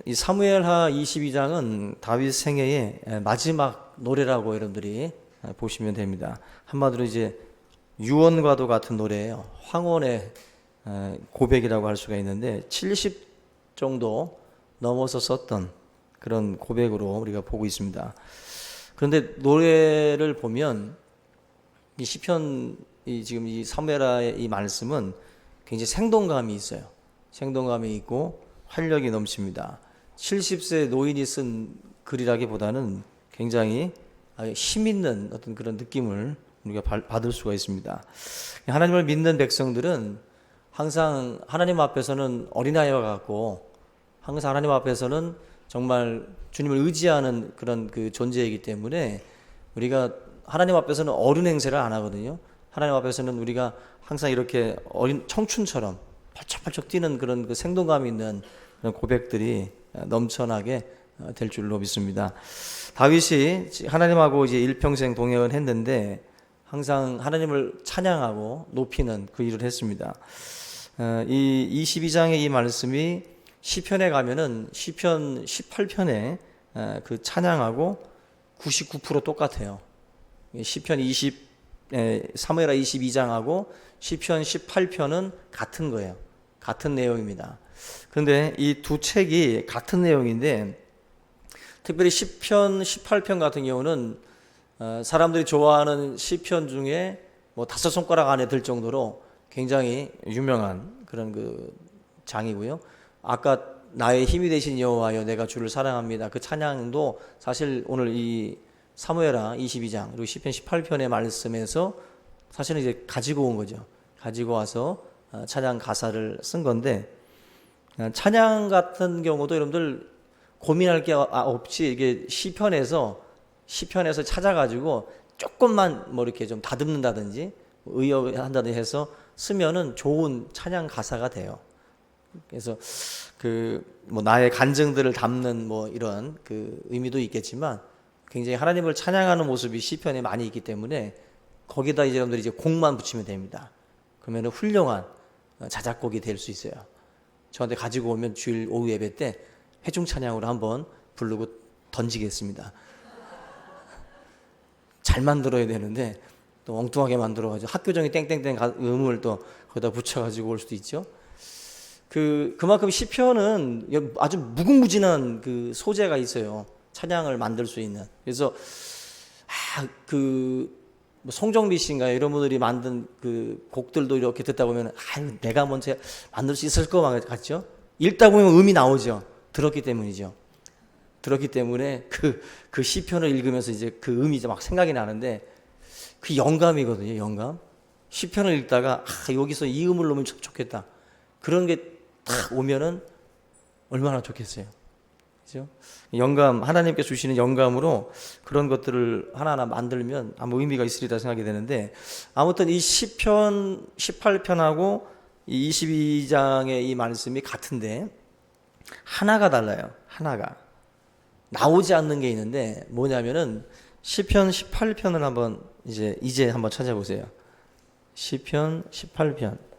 이 사무엘하 22장은 다윗 생애의 마지막 노래라고 여러분들이 보시면 됩니다. 한마디로 이제 유언과도 같은 노래예요. 황혼의 고백이라고 할 수가 있는데 70 정도 넘어서 썼던 그런 고백으로 우리가 보고 있습니다. 그런데 노래를 보면 이 시편, 지금 이 사무엘하의 이 말씀은 굉장히 생동감이 있어요. 생동감이 있고 활력이 넘칩니다. 70세 노인이 쓴 글이라기보다는 굉장히 힘 있는 어떤 그런 느낌을 우리가 받을 수가 있습니다. 하나님을 믿는 백성들은 항상 하나님 앞에서는 어린아이와 같고, 항상 하나님 앞에서는 정말 주님을 의지하는 그런 그 존재이기 때문에 우리가 하나님 앞에서는 어른 행세를 안 하거든요. 하나님 앞에서는 우리가 항상 이렇게 어린 청춘처럼 팔짝팔짝 뛰는 그런 그 생동감 있는 그런 고백들이 넘쳐나게 될 줄로 믿습니다. 다윗이 하나님하고 이제 일평생 동행을 했는데 항상 하나님을 찬양하고 높이는 그 일을 했습니다. 이 22장의 이 말씀이 시편에 가면은 시편 18편에 그 찬양하고 99% 똑같아요. 시편 3회라 22장하고 시편 18편은 같은 거예요. 같은 내용입니다. 그런데 이 두 책이 같은 내용인데 특별히 시편 18편 같은 경우는 사람들이 좋아하는 시편 중에 뭐 5손가락 안에 들 정도로 굉장히 유명한 그런 그 장이고요. 아까 나의 힘이 되신 여호와여 내가 주를 사랑합니다. 그 찬양도 사실 오늘 이 사무엘하 22장 그리고 시편 18편의 말씀에서 사실은 이제 가지고 온 거죠. 가지고 와서 찬양 가사를 쓴 건데, 찬양 같은 경우도 여러분들 고민할 게 없이 이게 시편에서 찾아가지고 조금만 뭐 이렇게 좀 다듬는다든지 의역한다든지 해서 쓰면은 좋은 찬양 가사가 돼요. 그래서 그 뭐 나의 간증들을 담는 뭐 이런 그 의미도 있겠지만 굉장히 하나님을 찬양하는 모습이 시편에 많이 있기 때문에 거기다 이제 여러분들이 이제 곡만 붙이면 됩니다. 그러면 훌륭한 자작곡이 될 수 있어요. 저한테 가지고 오면 주일 오후 예배 때 회중 찬양으로 한번 부르고 던지겠습니다. 잘 만들어야 되는데 또 엉뚱하게 만들어가지고 학교정이 땡땡땡 음을 또 거기다 붙여가지고 올 수도 있죠. 그만큼 시편은 아주 무궁무진한 그 소재가 있어요. 찬양을 만들 수 있는. 그래서 뭐 송정미 씨인가 이런 분들이 만든 그 곡들도 이렇게 듣다 보면 내가 먼저 만들 수 있을 것 같죠? 읽다 보면 음이 나오죠. 들었기 때문이죠. 들었기 때문에 그 시편을 읽으면서 이제 그 음이 막 생각이 나는데 그 영감이거든요. 영감. 시편을 읽다가 여기서 이 음을 넣으면 좋겠다. 그런 게 딱 오면은 얼마나 좋겠어요. 그죠? 영감, 하나님께 주시는 영감으로 그런 것들을 하나하나 만들면 아무 의미가 있으리라 생각이 되는데, 아무튼 이 시편 18편하고 이 22장의 이 말씀이 같은데 하나가 달라요. 하나가 나오지 않는 게 있는데 뭐냐면은 시편 18편을 한번 이제 한번 찾아보세요. 시편 18편.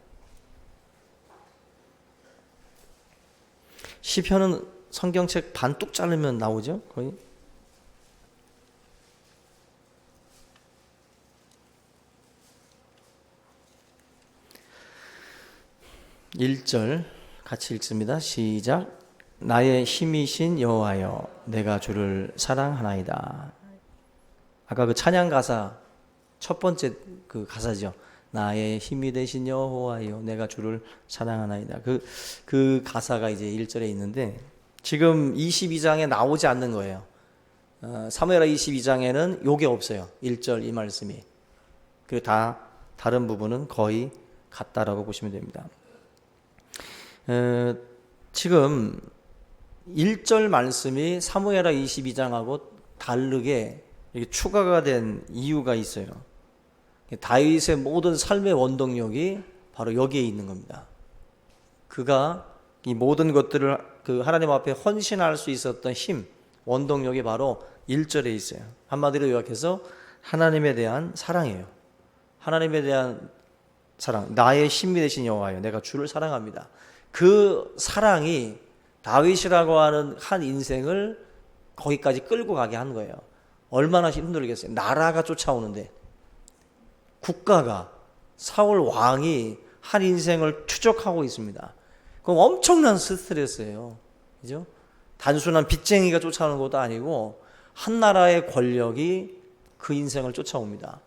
시편은 성경책 반 뚝 자르면 나오죠, 거의. (1절) 같이 읽습니다. 시작. 나의 힘이신 여호와여 내가 주를 사랑하나이다. 아까 그 찬양 가사 첫 번째 그 가사죠. 나의 힘이 되신 여호와여 내가 주를 사랑하나이다. 그 가사가 이제 1절에 있는데 지금 22장에 나오지 않는 거예요. 사무엘하 22장에는 요게 없어요. 1절 이 말씀이. 그리고 다 다른 부분은 거의 같다라고 보시면 됩니다. 지금 1절 말씀이 사무엘하 22장하고 다르게 이렇게 추가가 된 이유가 있어요. 다윗의 모든 삶의 원동력이 바로 여기에 있는 겁니다. 그가 이 모든 것들을 그 하나님 앞에 헌신할 수 있었던 힘, 원동력이 바로 1절에 있어요. 한마디로 요약해서 하나님에 대한 사랑이에요. 하나님에 대한 사랑, 나의 힘이 되신 여호와여 내가 주를 사랑합니다. 그 사랑이 다윗이라고 하는 한 인생을 거기까지 끌고 가게 한 거예요. 얼마나 힘들겠어요. 나라가 쫓아오는데, 국가가, 사울 왕이 한 인생을 추적하고 있습니다. 그럼 엄청난 스트레스예요. 그죠? 단순한 빚쟁이가 쫓아오는 것도 아니고 한 나라의 권력이 그 인생을 쫓아옵니다.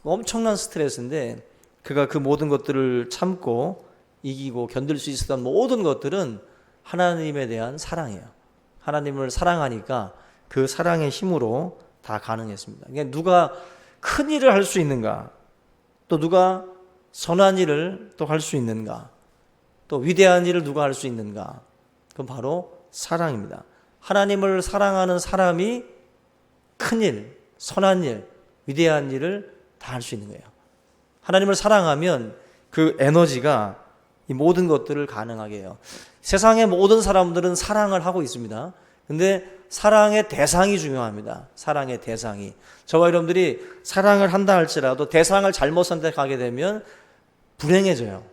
엄청난 스트레스인데 그가 그 모든 것들을 참고 이기고 견딜 수 있었던 모든 것들은 하나님에 대한 사랑이에요. 하나님을 사랑하니까 그 사랑의 힘으로 다 가능했습니다. 그러니까 누가 큰 일을 할 수 있는가, 또 누가 선한 일을 또 할 수 있는가, 또 위대한 일을 누가 할 수 있는가, 그건 바로 사랑입니다. 하나님을 사랑하는 사람이 큰 일, 선한 일, 위대한 일을 다 할 수 있는 거예요. 하나님을 사랑하면 그 에너지가 이 모든 것들을 가능하게 해요. 세상의 모든 사람들은 사랑을 하고 있습니다. 근데 사랑의 대상이 중요합니다. 사랑의 대상이. 저와 여러분들이 사랑을 한다 할지라도 대상을 잘못 선택하게 되면 불행해져요.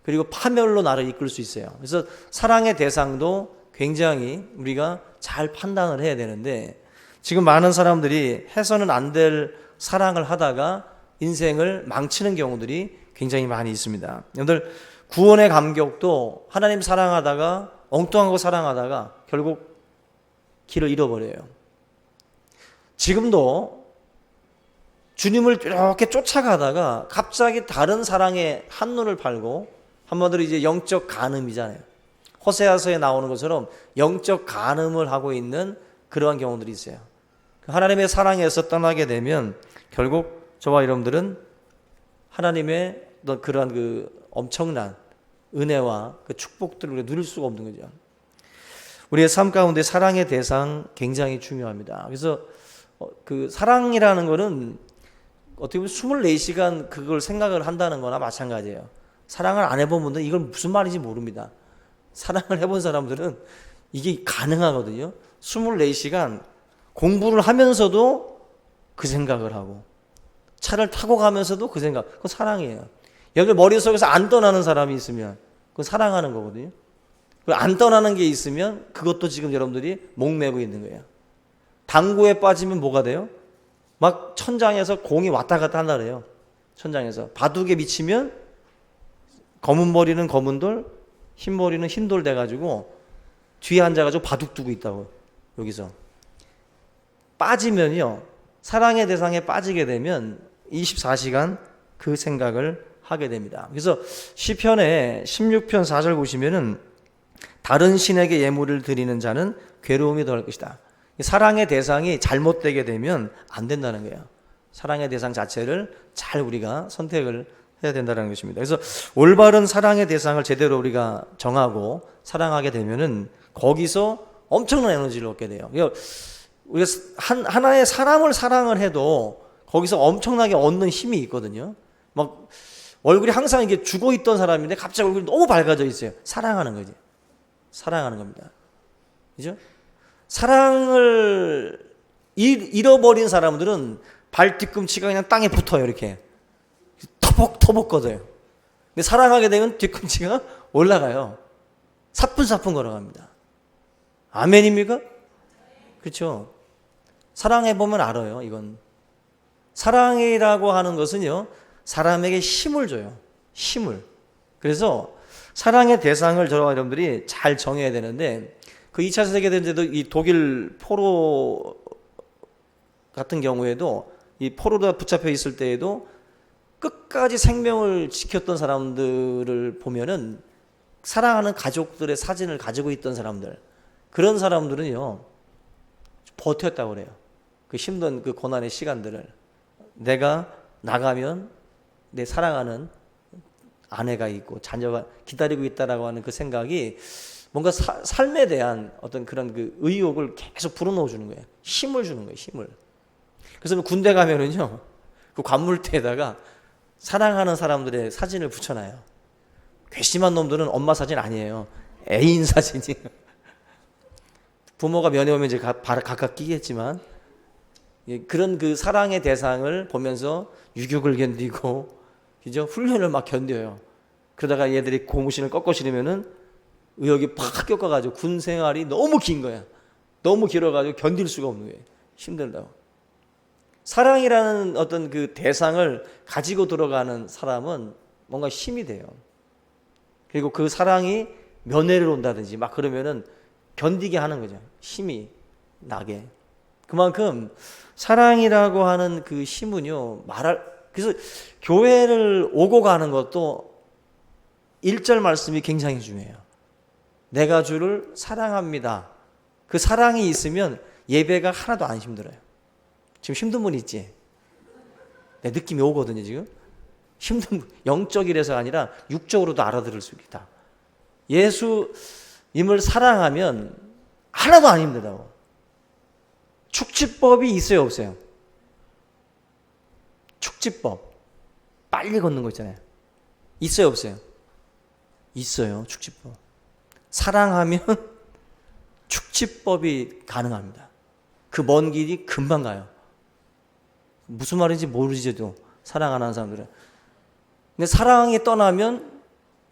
그리고 파멸로 나를 이끌 수 있어요. 그래서 사랑의 대상도 굉장히 우리가 잘 판단을 해야 되는데, 지금 많은 사람들이 해서는 안 될 사랑을 하다가 인생을 망치는 경우들이 굉장히 많이 있습니다. 여러분들, 구원의 감격도 하나님 사랑하다가 엉뚱한 거 사랑하다가 결국 길을 잃어버려요. 지금도 주님을 이렇게 쫓아가다가 갑자기 다른 사랑에 한눈을 팔고, 한마디로 이제 영적 간음이잖아요. 호세아서에 나오는 것처럼 영적 간음을 하고 있는 그러한 경우들이 있어요. 하나님의 사랑에서 떠나게 되면 결국 저와 여러분들은 하나님의 그러한 그 엄청난 은혜와 그 축복들을 우리가 누릴 수가 없는 거죠. 우리의 삶 가운데 사랑의 대상 굉장히 중요합니다. 그래서 그 사랑이라는 거는 어떻게 보면 24시간 그걸 생각을 한다는 거나 마찬가지예요. 사랑을 안 해본 분들은 이걸 무슨 말인지 모릅니다. 사랑을 해본 사람들은 이게 가능하거든요. 24시간 공부를 하면서도 그 생각을 하고, 차를 타고 가면서도 그 생각, 그건 사랑이에요. 여러분 머릿속에서 안 떠나는 사람이 있으면 그건 사랑하는 거거든요. 안 떠나는 게 있으면 그것도 지금 여러분들이 목매고 있는 거예요. 당구에 빠지면 뭐가 돼요? 막 천장에서 공이 왔다 갔다 한다래요. 천장에서 바둑에 미치면 검은 머리는 검은 돌, 흰 머리는 흰 돌 돼가지고 뒤에 앉아가지고 바둑 두고 있다고. 여기서 빠지면요, 사랑의 대상에 빠지게 되면 24시간 그 생각을 하게 됩니다. 그래서 시편의 16편 4절 보시면은 다른 신에게 예물을 드리는 자는 괴로움이 더할 것이다. 사랑의 대상이 잘못되게 되면 안 된다는 거예요. 사랑의 대상 자체를 잘 우리가 선택을 해야 된다는 것입니다. 그래서 올바른 사랑의 대상을 제대로 우리가 정하고 사랑하게 되면은 거기서 엄청난 에너지를 얻게 돼요. 우리가 하나의 사람을 사랑을 해도 거기서 엄청나게 얻는 힘이 있거든요. 막 얼굴이 항상 이게 죽어 있던 사람인데 갑자기 얼굴이 너무 밝아져 있어요. 사랑하는 거지. 사랑하는 겁니다. 그죠? 사랑을 잃어버린 사람들은 발 뒤꿈치가 그냥 땅에 붙어요. 이렇게 터벅터벅 걷어요. 근데 사랑하게 되면 뒤꿈치가 올라가요. 사뿐사뿐 걸어갑니다. 아멘입니까? 그렇죠? 사랑해보면 알아요. 이건 사랑이라고 하는 것은요, 사람에게 힘을 줘요. 힘을. 그래서 사랑의 대상을 저와 여러분들이 잘 정해야 되는데, 그 2차 세계대전에도 이 독일 포로 같은 경우에도 이 포로가 붙잡혀 있을 때에도 끝까지 생명을 지켰던 사람들을 보면은 사랑하는 가족들의 사진을 가지고 있던 사람들, 그런 사람들은요 버텼다고 그래요. 그 힘든 그 고난의 시간들을 내가 나가면 내 사랑하는 아내가 있고 자녀가 기다리고 있다라고 하는 그 생각이 뭔가 삶에 대한 어떤 그런 그 의욕을 계속 불어넣어 주는 거예요. 힘을 주는 거예요. 힘을. 그래서 군대 가면은요 그 관물대에다가 사랑하는 사람들의 사진을 붙여놔요. 괘씸한 놈들은 엄마 사진 아니에요. 애인 사진이에요. 부모가 면회 오면 이제 각각 끼겠지만 그런 그 사랑의 대상을 보면서 유격을 견디고, 그죠? 훈련을 막 견뎌요. 그러다가 얘들이 고무신을 꺾어 신으면은 의욕이 팍 꺾어가지고 군 생활이 너무 긴 거야. 너무 길어가지고 견딜 수가 없는 거예요. 힘들다고. 사랑이라는 어떤 그 대상을 가지고 들어가는 사람은 뭔가 힘이 돼요. 그리고 그 사랑이 면회를 온다든지 막 그러면은 견디게 하는 거죠. 힘이 나게. 그만큼 사랑이라고 하는 그 힘은요, 그래서 교회를 오고 가는 것도 1절 말씀이 굉장히 중요해요. 내가 주를 사랑합니다. 그 사랑이 있으면 예배가 하나도 안 힘들어요. 지금 힘든 분 있지? 내 느낌이 오거든요, 지금. 힘든 분, 영적이라서 아니라 육적으로도 알아들을 수 있다. 예수님을 사랑하면 하나도 안 힘들다고. 축지법이 있어요, 없어요? 축지법. 빨리 걷는 거 있잖아요. 있어요, 없어요? 있어요, 축지법. 사랑하면 축지법이 가능합니다. 그 먼 길이 금방 가요. 무슨 말인지 모르지도, 사랑 안 하는 사람들은. 근데 사랑이 떠나면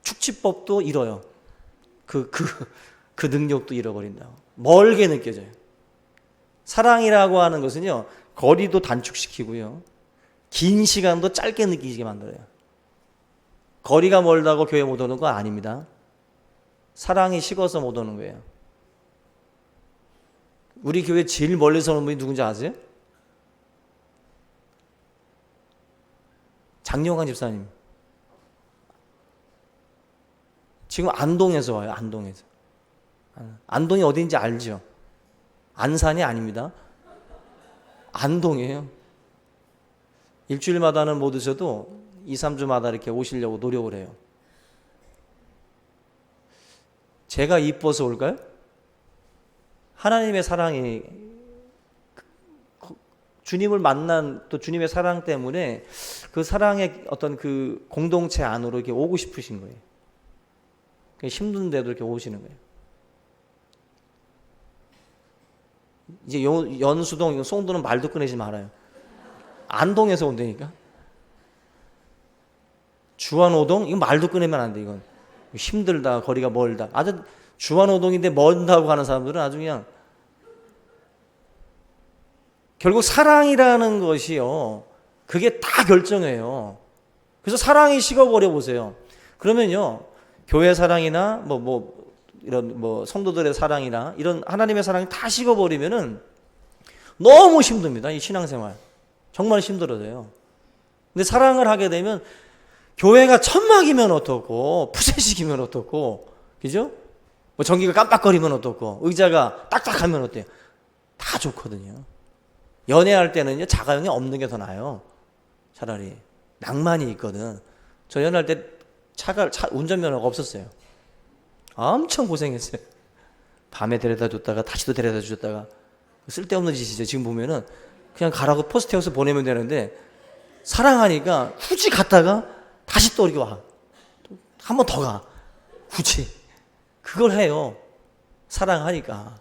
축지법도 잃어요. 그 능력도 잃어버린다고. 멀게 느껴져요. 사랑이라고 하는 것은요, 거리도 단축시키고요, 긴 시간도 짧게 느끼게 만들어요. 거리가 멀다고 교회 못 오는 거 아닙니다. 사랑이 식어서 못 오는 거예요. 우리 교회 제일 멀리서 오는 분이 누군지 아세요? 장영환 집사님. 지금 안동에서 와요. 안동에서. 안동이 어디인지 알죠? 안산이 아닙니다. 안동이에요. 일주일마다는 못 오셔도 2, 3주마다 이렇게 오시려고 노력을 해요. 제가 이뻐서 올까요? 하나님의 사랑이, 주님을 만난 또 주님의 사랑 때문에 그 사랑의 어떤 그 공동체 안으로 이렇게 오고 싶으신 거예요. 힘든데도 이렇게 오시는 거예요. 이제 연수동, 송도는 말도 꺼내지 말아요. 안동에서 온다니까. 주안오동, 이건 말도 꺼내면 안 돼, 이건. 힘들다, 거리가 멀다. 아주 주안오동인데 멀다고 하는 사람들은 아주 그냥, 결국 사랑이라는 것이요, 그게 다 결정해요. 그래서 사랑이 식어버려 보세요. 그러면요, 교회 사랑이나 이런 성도들의 사랑이나 이런 하나님의 사랑이 다 식어버리면은 너무 힘듭니다. 이 신앙생활 정말 힘들어져요. 근데 사랑을 하게 되면 교회가 천막이면 어떻고, 푸세식이면 어떻고, 그죠? 전기가 깜빡거리면 어떻고, 의자가 딱딱하면 어때요? 다 좋거든요. 연애할 때는요, 자가용이 없는 게 더 나아요. 차라리 낭만이 있거든. 저 연애할 때 운전면허가 없었어요. 엄청 고생했어요. 밤에 데려다 줬다가 다시 또 데려다 주셨다가, 쓸데없는 짓이죠. 지금 보면은 그냥 가라고 포스 태워서 보내면 되는데, 사랑하니까 굳이 갔다가 다시 또 이렇게 와. 한 번 더 가. 굳이. 그걸 해요. 사랑하니까.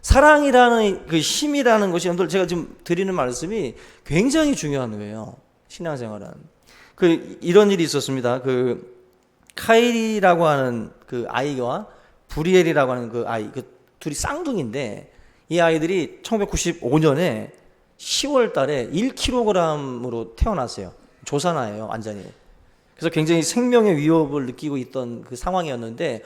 사랑이라는 그 힘이라는 것이, 여러분들 제가 지금 드리는 말씀이 굉장히 중요한 거예요. 신앙생활은. 이런 일이 있었습니다. 카일이라고 하는 그 아이와 브리엘이라고 하는 그 아이, 둘이 쌍둥이인데, 이 아이들이 1995년에 10월 달에 1kg으로 태어났어요. 조산아예요, 완전히. 그래서 굉장히 생명의 위협을 느끼고 있던 그 상황이었는데,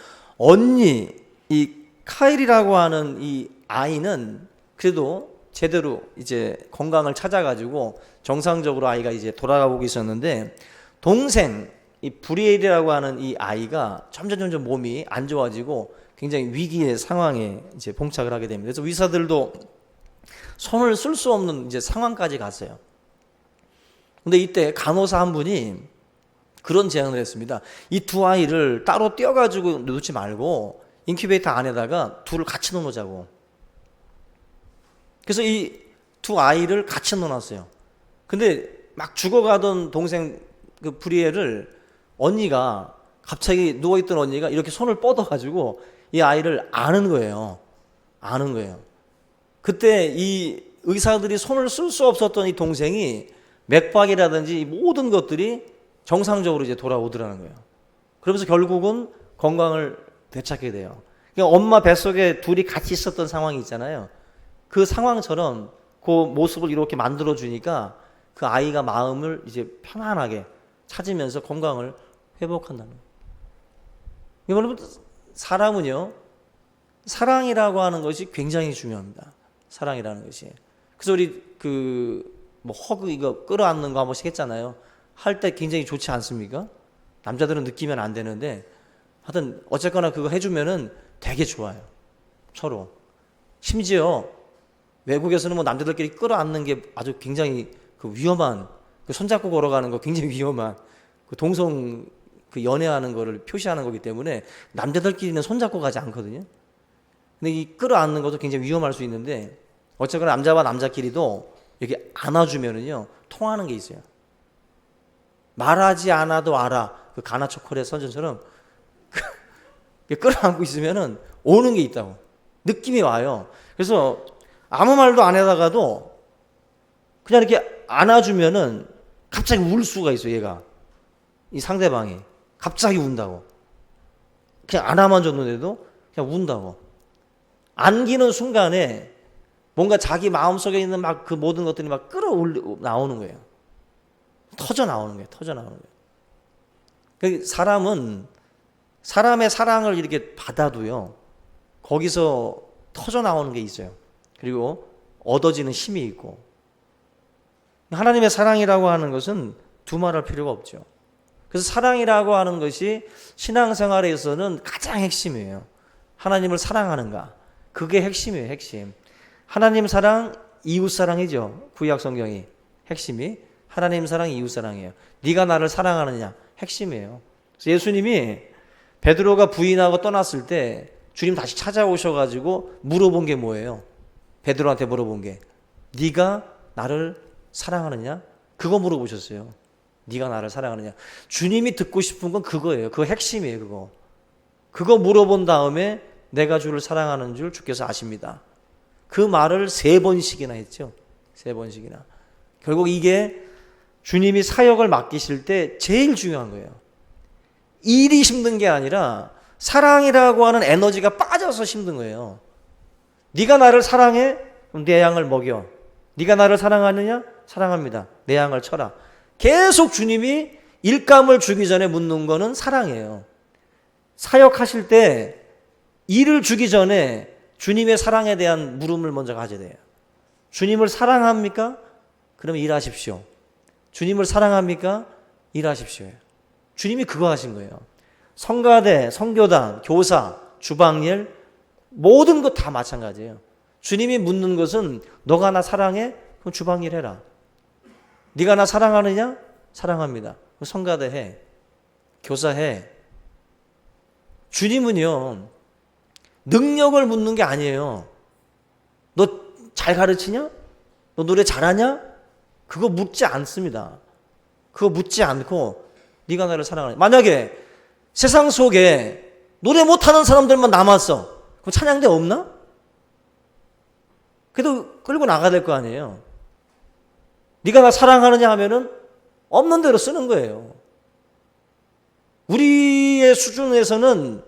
이 카일이라고 하는 이 아이는 그래도 제대로 이제 건강을 찾아가지고 정상적으로 아이가 이제 돌아가고 있었는데, 동생, 이 브리엘이라고 하는 이 아이가 점점 몸이 안 좋아지고 굉장히 위기의 상황에 이제 봉착을 하게 됩니다. 그래서 의사들도 손을 쓸 수 없는 이제 상황까지 갔어요. 근데 이때 간호사 한 분이 그런 제안을 했습니다. 이 두 아이를 따로 떼어가지고 놓지 말고 인큐베이터 안에다가 둘을 같이 넣어놓자고. 그래서 이 두 아이를 같이 넣어놨어요. 근데 막 죽어가던 동생 그 브리엘을 언니가, 갑자기 누워있던 언니가 이렇게 손을 뻗어가지고 이 아이를 아는 거예요. 그때 이 의사들이 손을 쓸 수 없었던 이 동생이 맥박이라든지 모든 것들이 정상적으로 이제 돌아오더라는 거예요. 그러면서 결국은 건강을 되찾게 돼요. 그러니까 엄마 뱃속에 둘이 같이 있었던 상황이 있잖아요. 그 상황처럼 그 모습을 이렇게 만들어 주니까 그 아이가 마음을 이제 편안하게 찾으면서 건강을 회복한다는 거예요. 여러분, 사람은요, 사랑이라고 하는 것이 굉장히 중요합니다. 사랑이라는 것이. 그래서 우리 허그 이거 끌어안는 거 한 번씩 했잖아요. 할 때 굉장히 좋지 않습니까? 남자들은 느끼면 안 되는데, 하여튼 어쨌거나 그거 해주면은 되게 좋아요. 서로. 심지어 외국에서는 뭐 남자들끼리 끌어안는 게 아주 굉장히 위험한, 손잡고 걸어가는 거 굉장히 위험한, 동성 연애하는 거를 표시하는 거기 때문에 남자들끼리는 손잡고 가지 않거든요. 근데 이 끌어안는 것도 굉장히 위험할 수 있는데, 어쨌거나 남자와 남자끼리도 이렇게 안아주면은요, 통하는 게 있어요. 말하지 않아도 알아. 가나 초콜릿 선전처럼 끌어안고 있으면은 오는 게 있다고. 느낌이 와요. 그래서 아무 말도 안 하다가도 그냥 이렇게 안아주면은 갑자기 울 수가 있어요, 얘가. 이 상대방이. 갑자기 운다고. 그냥 안아만 줬는데도 그냥 운다고. 안기는 순간에 뭔가 자기 마음속에 있는 막 그 모든 것들이 막 나오는 거예요. 터져 나오는 거예요. 사람은 사람의 사랑을 이렇게 받아도요, 거기서 터져 나오는 게 있어요. 그리고 얻어지는 힘이 있고. 하나님의 사랑이라고 하는 것은 두말할 필요가 없죠. 그래서 사랑이라고 하는 것이 신앙생활에서는 가장 핵심이에요. 하나님을 사랑하는가. 그게 핵심이에요, 핵심. 하나님 사랑, 이웃 사랑이죠. 구약 성경이. 핵심이 하나님 사랑, 이웃 사랑이에요. 네가 나를 사랑하느냐. 핵심이에요. 그래서 예수님이 베드로가 부인하고 떠났을 때 주님 다시 찾아오셔가지고 물어본 게 뭐예요? 베드로한테 물어본 게 네가 나를 사랑하느냐? 그거 물어보셨어요. 네가 나를 사랑하느냐? 주님이 듣고 싶은 건 그거예요. 그거 핵심이에요. 그거 물어본 다음에 내가 주를 사랑하는 줄 주께서 아십니다. 그 말을 3번씩이나 했죠. 3번씩이나. 결국 이게 주님이 사역을 맡기실 때 제일 중요한 거예요. 일이 힘든 게 아니라 사랑이라고 하는 에너지가 빠져서 힘든 거예요. 네가 나를 사랑해? 그럼 내 양을 먹여. 네가 나를 사랑하느냐? 사랑합니다. 내 양을 쳐라. 계속 주님이 일감을 주기 전에 묻는 거는 사랑이에요. 사역하실 때 일을 주기 전에 주님의 사랑에 대한 물음을 먼저 가져야 돼요. 주님을 사랑합니까? 그럼 일하십시오. 주님을 사랑합니까? 일하십시오. 주님이 그거 하신 거예요. 성가대, 성교단, 교사, 주방일 모든 것 다 마찬가지예요. 주님이 묻는 것은 너가 나 사랑해? 그럼 주방일 해라. 네가 나 사랑하느냐? 사랑합니다. 그럼 성가대 해. 교사해. 주님은요, 능력을 묻는 게 아니에요. 너 잘 가르치냐? 너 노래 잘하냐? 그거 묻지 않습니다. 그거 묻지 않고 네가 나를 사랑하느냐. 만약에 세상 속에 노래 못하는 사람들만 남았어. 그럼 찬양대 없나? 그래도 끌고 나가야 될 거 아니에요. 네가 나 사랑하느냐 하면은 없는 대로 쓰는 거예요. 우리의 수준에서는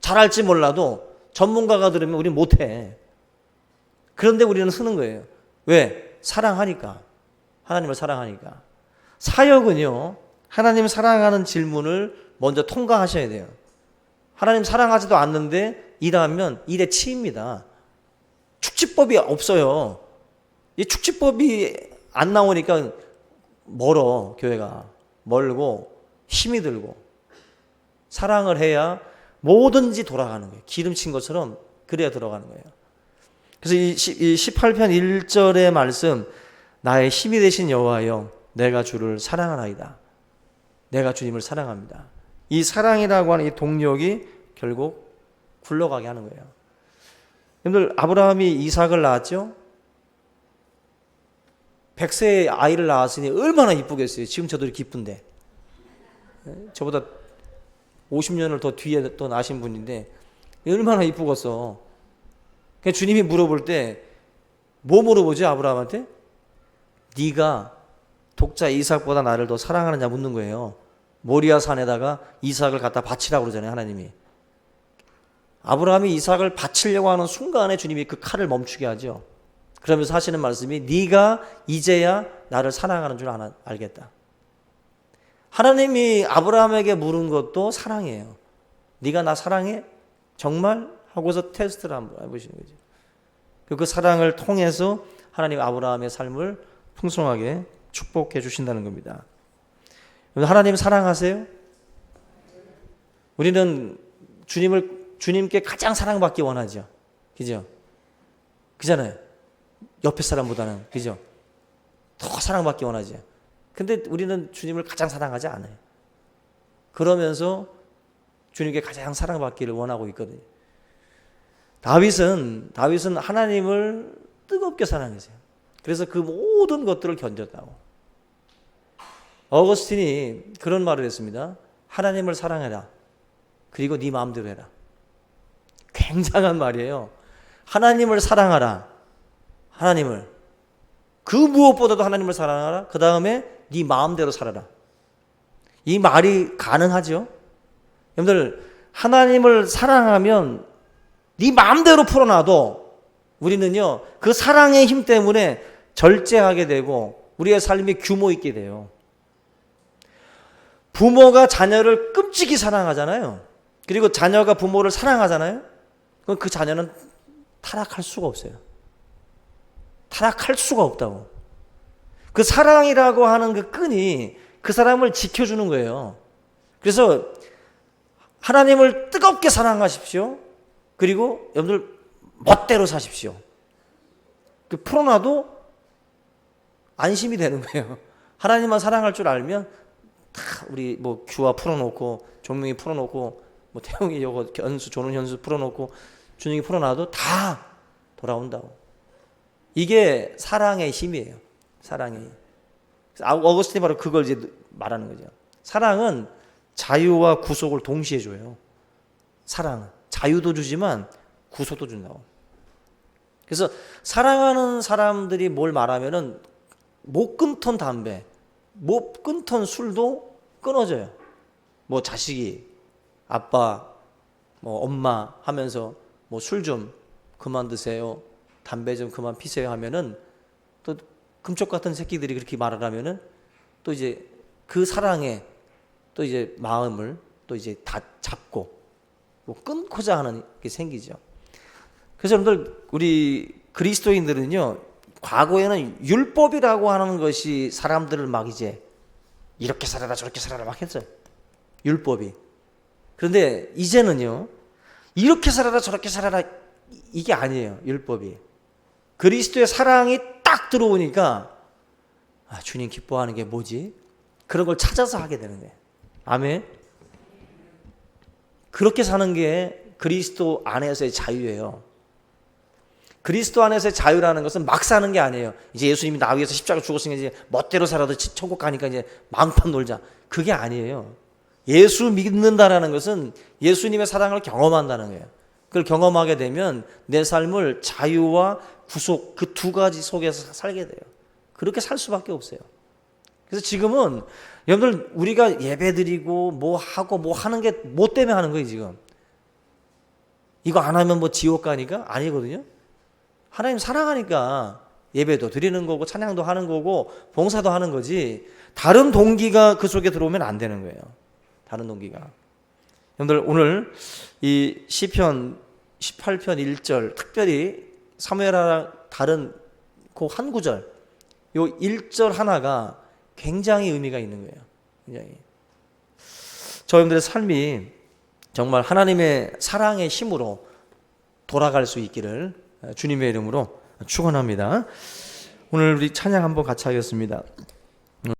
잘할지 몰라도 전문가가 들으면 우리는 못해. 그런데 우리는 쓰는 거예요. 왜? 사랑하니까. 하나님을 사랑하니까. 사역은요, 하나님 사랑하는 질문을 먼저 통과하셔야 돼요. 하나님 사랑하지도 않는데 일하면 일에 치입니다. 축지법이 없어요. 이 축지법이 안 나오니까 멀어, 교회가. 멀고 힘이 들고. 사랑을 해야 뭐든지 돌아가는 거예요. 기름친 것처럼 그래야 들어가는 거예요. 그래서 이 18편 1절의 말씀, 나의 힘이 되신 여호와여, 내가 주를 사랑하나이다. 내가 주님을 사랑합니다. 이 사랑이라고 하는 이 동력이 결국 굴러가게 하는 거예요. 여러분들, 아브라함이 이삭을 낳았죠? 100세의 아이를 낳았으니 얼마나 이쁘겠어요. 지금 저도 기쁜데. 저보다 50년을 더 뒤에 또 나신 분인데 얼마나 이쁘겠어. 그러니까 주님이 물어볼 때 뭐 물어보죠? 아브라함한테? 네가 독자 이삭보다 나를 더 사랑하느냐 묻는 거예요. 모리아 산에다가 이삭을 갖다 바치라고 그러잖아요, 하나님이. 아브라함이 이삭을 바치려고 하는 순간에 주님이 그 칼을 멈추게 하죠. 그러면서 하시는 말씀이 네가 이제야 나를 사랑하는 줄 알겠다. 하나님이 아브라함에게 물은 것도 사랑이에요. 네가 나 사랑해? 정말? 하고서 테스트를 한번 해보시는 거죠. 그 사랑을 통해서 하나님 아브라함의 삶을 풍성하게 축복해 주신다는 겁니다. 하나님 사랑하세요? 우리는 주님께 가장 사랑받기 원하죠. 그죠? 그잖아요. 옆에 사람보다는. 그죠? 더 사랑받기 원하죠. 근데 우리는 주님을 가장 사랑하지 않아요. 그러면서 주님께 가장 사랑받기를 원하고 있거든요. 다윗은 하나님을 뜨겁게 사랑했어요. 그래서 그 모든 것들을 견뎠다고. 어거스틴이 그런 말을 했습니다. 하나님을 사랑해라. 그리고 네 마음대로 해라. 굉장한 말이에요. 하나님을 사랑하라. 하나님을. 그 무엇보다도 하나님을 사랑하라. 그 다음에 네 마음대로 살아라. 이 말이 가능하죠? 여러분들, 하나님을 사랑하면 네 마음대로 풀어놔도 우리는요, 그 사랑의 힘 때문에 절제하게 되고 우리의 삶이 규모 있게 돼요. 부모가 자녀를 끔찍이 사랑하잖아요. 그리고 자녀가 부모를 사랑하잖아요. 그럼 그 자녀는 타락할 수가 없어요. 타락할 수가 없다고. 그 사랑이라고 하는 그 끈이 그 사람을 지켜주는 거예요. 그래서 하나님을 뜨겁게 사랑하십시오. 그리고 여러분들 멋대로 사십시오. 그 풀어놔도 안심이 되는 거예요. 하나님만 사랑할 줄 알면 다 우리 뭐 규화 풀어놓고 종명이 풀어놓고 뭐 태용이 요거 현수 조는 현수 풀어놓고 준영이 풀어놔도 다 돌아온다고. 이게 사랑의 힘이에요. 사랑이. 어거스틴이 바로 그걸 이제 말하는 거죠. 사랑은 자유와 구속을 동시에 줘요. 사랑은 자유도 주지만 구속도 준다고. 그래서 사랑하는 사람들이 뭘 말하면은 못 끊던 담배, 못 끊던 술도 끊어져요. 뭐 자식이 아빠, 뭐 엄마 하면서 뭐 술 좀 그만 드세요, 담배 좀 그만 피세요 하면은 또 금쪽 같은 새끼들이 그렇게 말을 하면은 또 이제 그 사랑에 또 이제 마음을 또 이제 다 잡고 뭐 끊고자 하는 게 생기죠. 그래서 여러분들 우리 그리스도인들은요, 과거에는 율법이라고 하는 것이 사람들을 막 이제 이렇게 살아라 저렇게 살아라 막 했어요. 율법이. 그런데 이제는요, 이렇게 살아라 저렇게 살아라 이게 아니에요. 율법이. 그리스도의 사랑이 딱 들어오니까 아, 주님 기뻐하는 게 뭐지? 그런 걸 찾아서 하게 되는 거예요. 아멘. 그렇게 사는 게 그리스도 안에서의 자유예요. 그리스도 안에서의 자유라는 것은 막 사는 게 아니에요. 이제 예수님이 나 위해서 십자가 죽었으니까 이제 멋대로 살아도 천국 가니까 이제 마음껏 놀자. 그게 아니에요. 예수 믿는다라는 것은 예수님의 사랑을 경험한다는 거예요. 그걸 경험하게 되면 내 삶을 자유와 구속 그 두 가지 속에서 살게 돼요. 그렇게 살 수밖에 없어요. 그래서 지금은 여러분들 우리가 예배드리고 뭐 하고 뭐 하는 게 뭐 때문에 하는 거예요 지금. 이거 안 하면 뭐 지옥 가니까? 아니거든요. 하나님 사랑하니까 예배도 드리는 거고 찬양도 하는 거고 봉사도 하는 거지, 다른 동기가 그 속에 들어오면 안 되는 거예요. 다른 동기가. 여러분들 오늘 이 시편 18편 1절 특별히 사무엘하랑 다른 그 한 구절, 요 1절 하나가 굉장히 의미가 있는 거예요. 굉장히. 저 여러분들의 삶이 정말 하나님의 사랑의 힘으로 돌아갈 수 있기를 주님의 이름으로 축원합니다. 오늘 우리 찬양 한번 같이 하겠습니다.